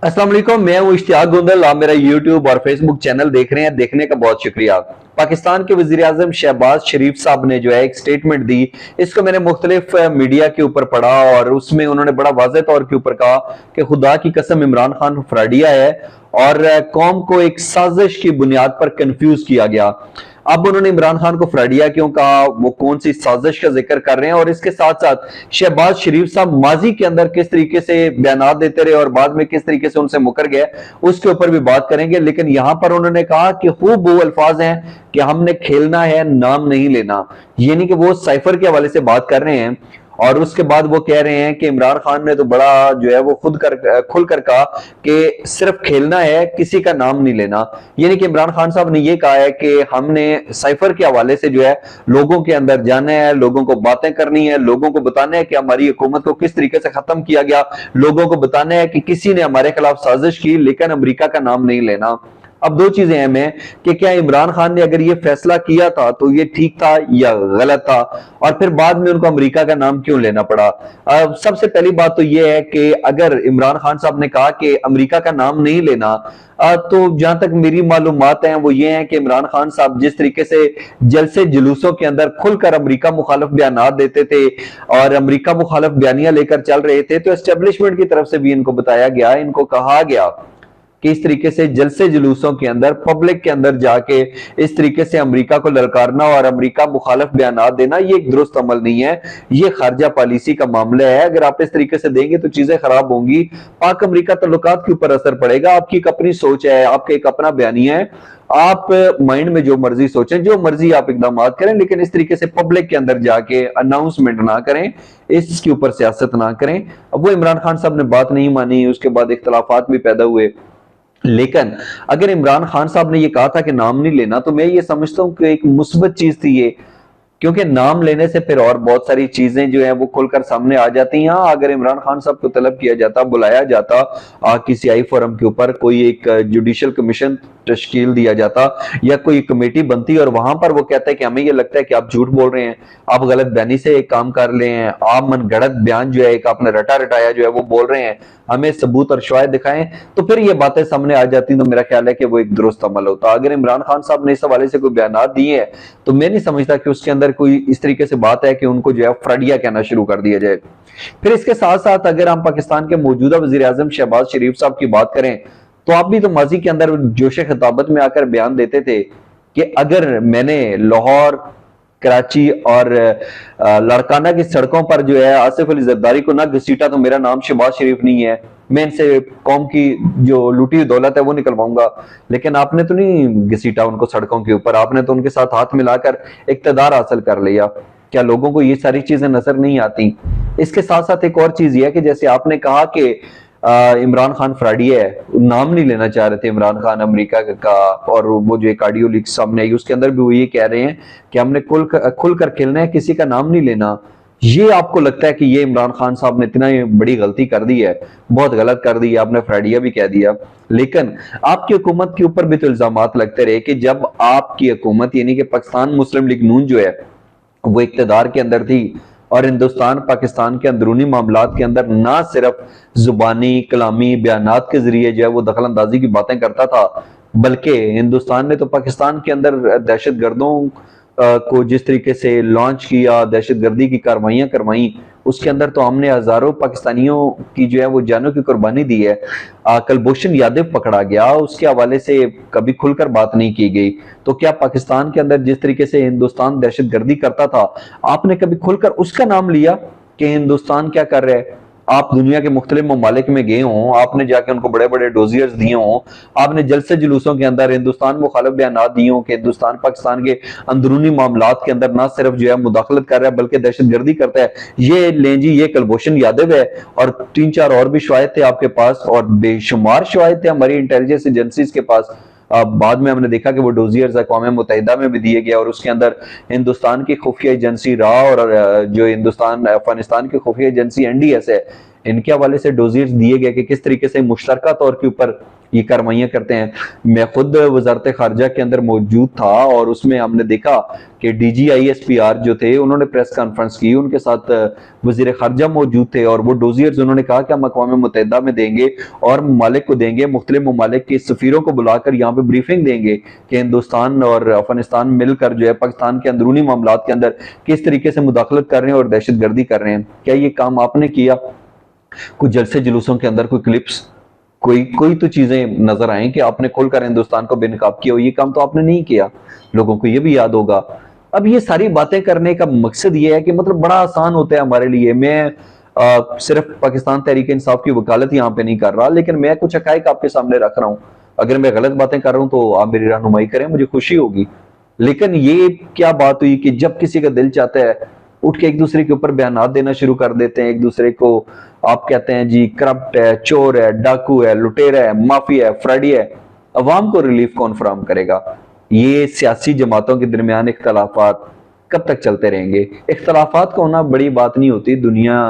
अस्सलाम वालेकुम, मैं हूं इश्तियाक गुंदल। आप मेरा यूट्यूब और फेसबुक चैनल देख रहे हैं, देखने का बहुत शुक्रिया। पाकिस्तान के वजीर आजम शहबाज शरीफ साहब ने जो है एक स्टेटमेंट दी। इसको मैंने मुख्तलिफ मीडिया के ऊपर पढ़ा और उसमें उन्होंने बड़ा वाज़ेह तौर के ऊपर कहा कि खुदा की कसम इमरान खान फ्रॉडिया है और कौम को एक साजिश की बुनियाद पर कंफ्यूज किया गया। अब उन्होंने इमरान खान को फ्रॉडिया क्यों कहा, वो कौन सी साजिश का जिक्र कर रहे हैं, और इसके साथ साथ शहबाज शरीफ साहब माजी के अंदर किस तरीके से बयानात देते रहे और बाद में किस तरीके से उनसे मुकर गए, उसके ऊपर भी बात करेंगे। लेकिन यहां पर उन्होंने कहा कि खूब वो अल्फाज हैं कि हमने खेलना है, नाम नहीं लेना, यानी कि वो साइफर के हवाले से बात कर रहे हैं। और उसके बाद वो कह रहे हैं कि इमरान खान ने तो बड़ा जो है वो खुल कर कहा कि सिर्फ खेलना है, किसी का नाम नहीं लेना। यानी कि इमरान खान साहब ने ये कहा है कि हमने साइफर के हवाले से जो है लोगों के अंदर जाना है, लोगों को बातें करनी है, लोगों को बताना है कि हमारी हुकूमत को किस तरीके से खत्म किया गया, लोगों को बताना है कि किसी ने हमारे खिलाफ साजिश की लेकिन अमेरिका का नाम नहीं लेना। अब दो चीजें अहम हैं कि क्या इमरान खान ने अगर ये फैसला किया था तो ये ठीक था या गलत था, और फिर बाद में उनको अमेरिका का नाम क्यों लेना पड़ा। सबसे पहली बात तो ये है कि अगर इमरान खान साहब ने कहा कि अमेरिका का नाम नहीं लेना, तो जहां तक मेरी मालूमात हैं वो ये है कि इमरान खान साहब जिस तरीके से जलसे जुलूसों के अंदर खुलकर अमेरिका मुखालिफ बयान देते थे और अमेरिका मुखालिफ बयानियां लेकर चल रहे थे, तो एस्टेब्लिशमेंट की तरफ से भी इनको बताया गया, इनको कहा गया कि इस तरीके से जलसे जुलूसों के अंदर पब्लिक के अंदर जाके इस तरीके से अमेरिका को ललकारना और अमेरिका मुखालिफ बयान देना, ये एक दुरुस्त अमल नहीं है, ये खारजा पॉलिसी का मामला है। अगर आप इस तरीके से देंगे तो चीजें खराब होंगी, पाक अमेरिका तल्लुकात के ऊपर असर पड़ेगा। आपकी एक अपनी सोच है, आपका एक अपना बयानिया है, आप माइंड में जो मर्जी सोचें, जो मर्जी आप इकदाम करें, लेकिन इस तरीके से पब्लिक के अंदर जाके अनाउंसमेंट ना करें, इसके ऊपर सियासत ना करें। अब वो इमरान खान साहब ने बात नहीं मानी, उसके बाद इख्तलाफात भी पैदा हुए। लेकिन अगर इमरान खान साहब ने ये कहा था कि नाम नहीं लेना, तो मैं ये समझता हूं कि एक मुस्बत चीज थी ये, क्योंकि नाम लेने से फिर और बहुत सारी चीजें जो है वो खुलकर सामने आ जाती हैं। हाँ, अगर इमरान खान साहब को तलब किया जाता, बुलाया जाता किसी आई फोरम के ऊपर, कोई एक जुडिशियल कमीशन तश्कील दिया जाता या कोई कमेटी बनती और वहां पर वो कहता है कि हमें ये लगता है कि आप झूठ बोल रहे हैं, आप गलत बयानी से एक काम कर रहे हैं, आप मनगढ़ंत बयान जो है एक आपने रटा रटाया जो है वो बोल रहे हैं, हमें सबूत और शवाहिद दिखाएं, तो फिर ये बातें सामने आ जाती। तो मेरा ख्याल है कि वो एक दुरुस्त अमल होता। अगर इमरान खान साहब ने इस हवाले से कोई बयान दिए हैं तो मैं नहीं समझता कि उसके अंदर कोई इस तरीके से बात है कि उनको जो है फ्रडिया कहना शुरू कर दिया जाए। फिर इसके साथ साथ अगर हम पाकिस्तान के मौजूदा वजीर आजम शहबाज शरीफ साहब की बात करें, तो आप भी तो माजी के अंदर जोश खिताबत में आकर बयान देते थे कि अगर मैंने लाहौर, कराची और लड़काना की सड़कों पर जो है आसिफ अली जरदारी को ना घसीटा तो मेरा नाम शहबाज शरीफ नहीं है, मैं इनसे कौम की जो लूटी हुई दौलत है वो निकलवाऊंगा। लेकिन आपने तो नहीं घसीटा उनको सड़कों के ऊपर, आपने तो उनके साथ हाथ मिलाकर इक्तदार हासिल कर लिया। क्या लोगों को ये सारी चीजें नजर नहीं आती? इसके साथ साथ एक और चीज ये है कि जैसे आपने कहा कि इमरान खान फ्रॉडिया है, नाम नहीं लेना चाह रहे थे इमरान खान अमेरिका का, और वो जो एक ऑडियो लीक सामने आई उसके अंदर भी वो ये कह रहे हैं कि हमने खुलकर खेलना है, किसी का नाम नहीं लेना। ये आपको लगता है कि ये इमरान खान साहब ने इतना बड़ी गलती कर दी है, बहुत गलत कर दी है, आपने फ्रॉडिया भी कह दिया। लेकिन आपकी हुकूमत के ऊपर भी तो इल्जामात लगते रहे कि जब आपकी हुकूमत यानी कि पाकिस्तान मुस्लिम लीग नून जो है वो इक्तदार के अंदर थी और हिंदुस्तान पाकिस्तान के अंदरूनी मामलात के अंदर ना सिर्फ जुबानी कलामी बयानात के जरिए जो है वो दखल अंदाजी की बातें करता था, बल्कि हिंदुस्तान ने तो पाकिस्तान के अंदर दहशत गर्दों को जिस तरीके से लॉन्च किया, दहशत गर्दी की कार्रवाइयां करवाई, उसके अंदर तो हमने हजारों पाकिस्तानियों की जो है वो जानों की कुर्बानी दी है। कुलभूषण यादव पकड़ा गया, उसके हवाले से कभी खुलकर बात नहीं की गई। तो क्या पाकिस्तान के अंदर जिस तरीके से हिंदुस्तान दहशत गर्दी करता था, आपने कभी खुलकर उसका नाम लिया कि हिंदुस्तान क्या कर रहा है? आप दुनिया के मुख्तलिफ ममालिक में गए हों, आपने जाके उनको बड़े बड़े डोजियर्स दिए हों, आपने जलसे जुलूसों के अंदर हिंदुस्तान मुखालिफ बयान दिए हों कि हिंदुस्तान पाकिस्तान के अंदरूनी मामलात के अंदर ना सिर्फ जो है मुदाखलत कर रहा है बल्कि दहशत गर्दी करता है, ये लें जी, ये कुलभूषण यादव है। और 3-4 और भी शवाहिद थे आपके पास, और बेशुमार शवाहिद थे हमारी इंटेलिजेंस एजेंसीज के पास। बाद में हमने देखा कि वो डोजियर्स अक़वाम मुत्तहिदा में भी दिए गए और उसके अंदर हिंदुस्तान की खुफिया एजेंसी रा और जो हिंदुस्तान अफगानिस्तान की खुफिया एजेंसी NDS है, इनके हवाले से डोजियर्स दिए गए कि किस तरीके से मुश्तरका तौर के ऊपर ये कार्रवाइयां करते हैं। मैं खुद वजारत खारजा के अंदर मौजूद था और उसमें हमने देखा कि DGISPR जो थे उन्होंने प्रेस कॉन्फ्रेंस की, उनके साथ वजीर खारजा मौजूद थे और वो डोजियर्स उन्होंने कहा कि हम अक़वाम मुत्तहिदा में देंगे और ममालिक को देंगे, मुख्तलिफ ममालिक के सफीरों को बुलाकर यहाँ पे ब्रीफिंग देंगे कि हिंदुस्तान और अफगानिस्तान मिलकर जो है पाकिस्तान के अंदरूनी मामलात के अंदर किस तरीके से मुदाखलत कर रहे हैं और दहशत गर्दी कर रहे हैं। क्या ये काम आपने किया? कुछ जलसे जुलूसों के अंदर कोई क्लिप्स, कोई तो चीजें नजर आए कि आपने खुलकर हिंदुस्तान को बेनकाब किया हो, ये काम तो आपने नहीं किया, लोगों को ये भी याद होगा। अब ये सारी बातें करने का मकसद ये है कि मतलब बड़ा आसान होता है हमारे लिए। मैं सिर्फ पाकिस्तान तहरीक इंसाफ की वकालत यहाँ पे नहीं कर रहा, लेकिन मैं कुछ हकायक आपके सामने रख रहा हूँ। अगर मैं गलत बातें कर रहा हूँ तो आप मेरी रहनुमाई करें, मुझे खुशी होगी। लेकिन ये क्या बात हुई कि जब किसी का दिल चाहता है उठ के एक दूसरे के ऊपर बयानात देना शुरू कर देते हैं, एक दूसरे को आप कहते हैं जी करप्ट है, चोर है, डाकू है, लुटेरा है, माफिया है, फ्रॉडी है। अवाम को रिलीफ कौन फराहम करेगा? ये सियासी जमातों के दरमियान इख्तलाफात कब तक चलते रहेंगे? इख्तलाफात का होना बड़ी बात नहीं होती। दुनिया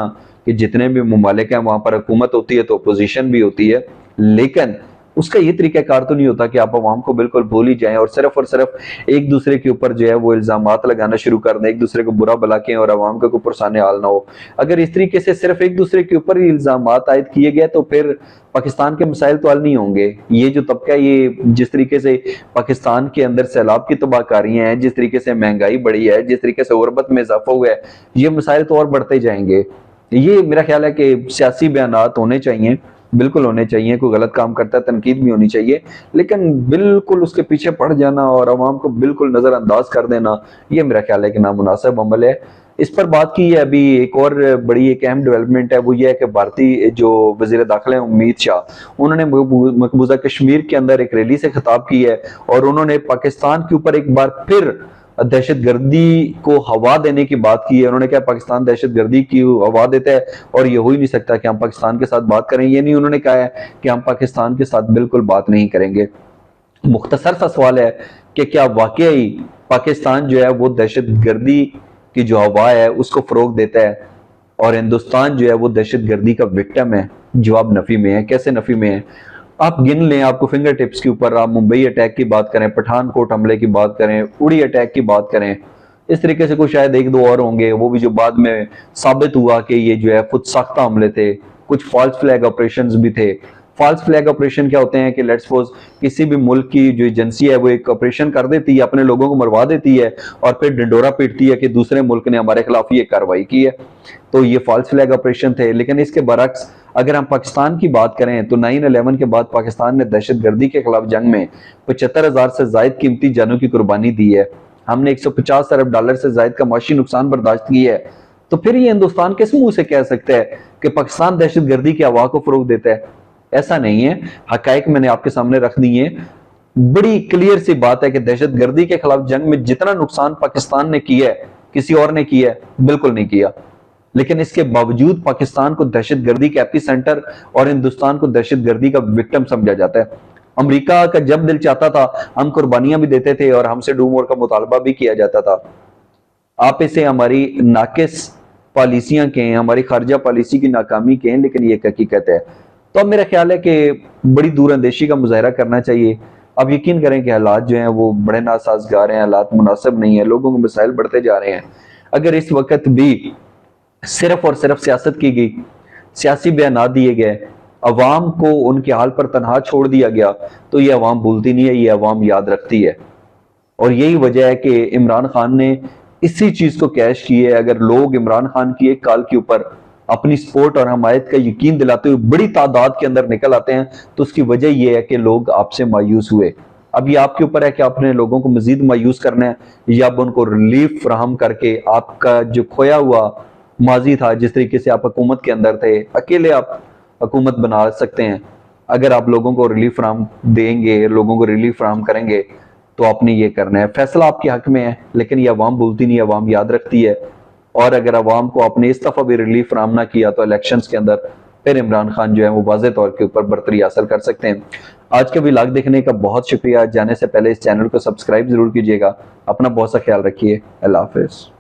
के जितने भी ममालिक हैं वहां पर हुकूमत होती है तो अपोजिशन भी होती है, लेकिन उसका ये तरीकाकार तो नहीं होता कि आप अवाम को बिल्कुल भूल ही जाएं और सिर्फ एक दूसरे के ऊपर जो है वो इल्जामात लगाना शुरू कर दें, एक दूसरे को बुरा भला कहें और अवाम का कोई पुरसाने हाल ना हो। अगर इस तरीके से सिर्फ एक दूसरे के ऊपर ही इल्जामात आयद किए गए तो फिर पाकिस्तान के मसाइल तो हल नहीं होंगे। ये जो तबका, ये जिस तरीके से पाकिस्तान के अंदर सैलाब की तबाहकारियां हैं, जिस तरीके से महंगाई बढ़ी है, जिस तरीके से गुर्बत में इजाफा हुआ है, ये मसाइल तो और बढ़ते जाएंगे। ये मेरा ख्याल है कि सियासी बयानात होने चाहिए, बिल्कुल होने चाहिए। कोई गलत काम करता है तनकीद भी होनी चाहिए, लेकिन बिल्कुल उसके पीछे पड़ जाना और अवाम को बिल्कुल नजरअंदाज कर देना, ये मेरा ख्याल है कि नामुनासिब अमल है। इस पर बात की है। अभी एक और बड़ी एक अहम डेवलपमेंट है, वो ये है कि भारतीय जो वजीर दाखिला है उम्मीद शाह, उन्होंने मकबूजा कश्मीर के अंदर एक रैली से खिताब की है और उन्होंने पाकिस्तान के ऊपर एक बार फिर दहशत गर्दी को हवा देने की बात की है। उन्होंने कहा पाकिस्तान दहशत गर्दी की हवा देता है और ये हो ही नहीं सकता कि हम पाकिस्तान के साथ बात करें। ये नहीं उन्होंने कहा है कि हम पाकिस्तान के साथ बिल्कुल बात नहीं करेंगे। मुख्तसर सा सवाल है कि क्या वाकई पाकिस्तान जो है वो दहशत गर्दी की जो हवा है उसको फरोग देता है और हिंदुस्तान जो है वो दहशत गर्दी का विक्टिम है? जवाब नफी में है। कैसे नफी में है? आप गिन लें, आपको फिंगर टिप्स के ऊपर, आप मुंबई अटैक की बात करें, पठानकोट हमले की बात करें, उड़ी अटैक की बात करें, इस तरीके से कुछ शायद एक दो और होंगे, वो भी जो बाद में साबित हुआ कि ये जो है खुद साख्ता हमले थे। कुछ फॉल्स फ्लैग ऑपरेशंस भी थे। फॉल्स फ्लैग ऑपरेशन क्या होते हैं कि लेट्स सपोज किसी भी मुल्क की जो एजेंसी है वो एक ऑपरेशन कर देती है, अपने लोगों को मरवा देती है और फिर ढिंडोरा पीटती है कि दूसरे मुल्क ने हमारे खिलाफ ये कार्रवाई की है। तो ये फॉल्स फ्लैग ऑपरेशन थे। लेकिन इसके बरक्स अगर हम पाकिस्तान की बात करें तो 9/11 के बाद पाकिस्तान ने दहशतगर्दी के खिलाफ जंग में 75,000 से ज्यादा कीमती जानों की कुर्बानी दी है। हमने 150 अरब डॉलर से ज्यादा का माशी नुकसान बर्दाश्त किया है। तो फिर ये हिंदुस्तान किस मुंह से कह सकता है कि पाकिस्तान दहशतगर्दी की हवा को फरोग देता है? ऐसा नहीं है। हकायक मैंने आपके सामने रख दिए। बड़ी क्लियर सी बात है कि दहशतगर्दी के खिलाफ जंग में जितना नुकसान पाकिस्तान ने किया है किसी और ने किया है? बिल्कुल नहीं किया। लेकिन इसके बावजूद पाकिस्तान को दहशतगर्दी के एपी सेंटर और हिंदुस्तान को दहशतगर्दी का विक्टिम समझा जाता है। अमेरिका का जब दिल चाहता था हम कुर्बानियां भी देते थे और हमसे डू मोर का मुतालबा भी किया जाता था। आप इसे हमारी नाकिस पॉलिसियां कहें, हमारी खारजा पॉलिसी की नाकामी कहें, लेकिन ये हकीकत है। तो अब मेरा ख्याल है कि बड़ी दूर अंदेशी का मुजाहरा करना चाहिए। अब यकीन करें कि हालात जो हैं वो बड़े नासाजगार हैं, हालात मुनासिब नहीं है, लोगों के मसाइल बढ़ते जा रहे हैं। अगर इस वक्त भी सिर्फ और सिर्फ सियासत की गई, सियासी बयान दिए गए, अवाम को उनके हाल पर तनहा छोड़ दिया गया, तो ये अवाम भूलती नहीं है, ये अवाम याद रखती है। और यही वजह है कि इमरान खान ने इसी चीज को कैश की है। अगर लोग इमरान खान की एक कॉल के ऊपर अपनी सपोर्ट और हमायत का यकीन दिलाते हुए बड़ी तादाद के अंदर निकल आते हैं तो उसकी वजह यह है कि लोग आपसे मायूस हुए। अब ये आपके ऊपर है कि आपने लोगों को मजीद मायूस करना है या आप उनको रिलीफ फराहम करके आपका जो खोया हुआ माजी था, जिस तरीके से आप हुकूमत के अंदर थे, अकेले आप हुकूमत बना सकते हैं। अगर आप लोगों को रिलीफ फराहम देंगे, लोगों को रिलीफ फराहम करेंगे तो आपने ये करना है। फैसला आपके हक में है, लेकिन ये अवाम भूलती नहीं, अवाम याद रखती है। और अगर अवाम को आपने इस दफा भी रिलीफ फराहम ना किया तो इलेक्शंस के अंदर फिर इमरान खान जो है वो वाज़ेह तौर के ऊपर बरतरी हासिल कर सकते हैं। आज का व्लॉग देखने का बहुत शुक्रिया। जाने से पहले इस चैनल को सब्सक्राइब जरूर कीजिएगा। अपना बहुत सा ख्याल रखिए। अल्लाह हाफिज़।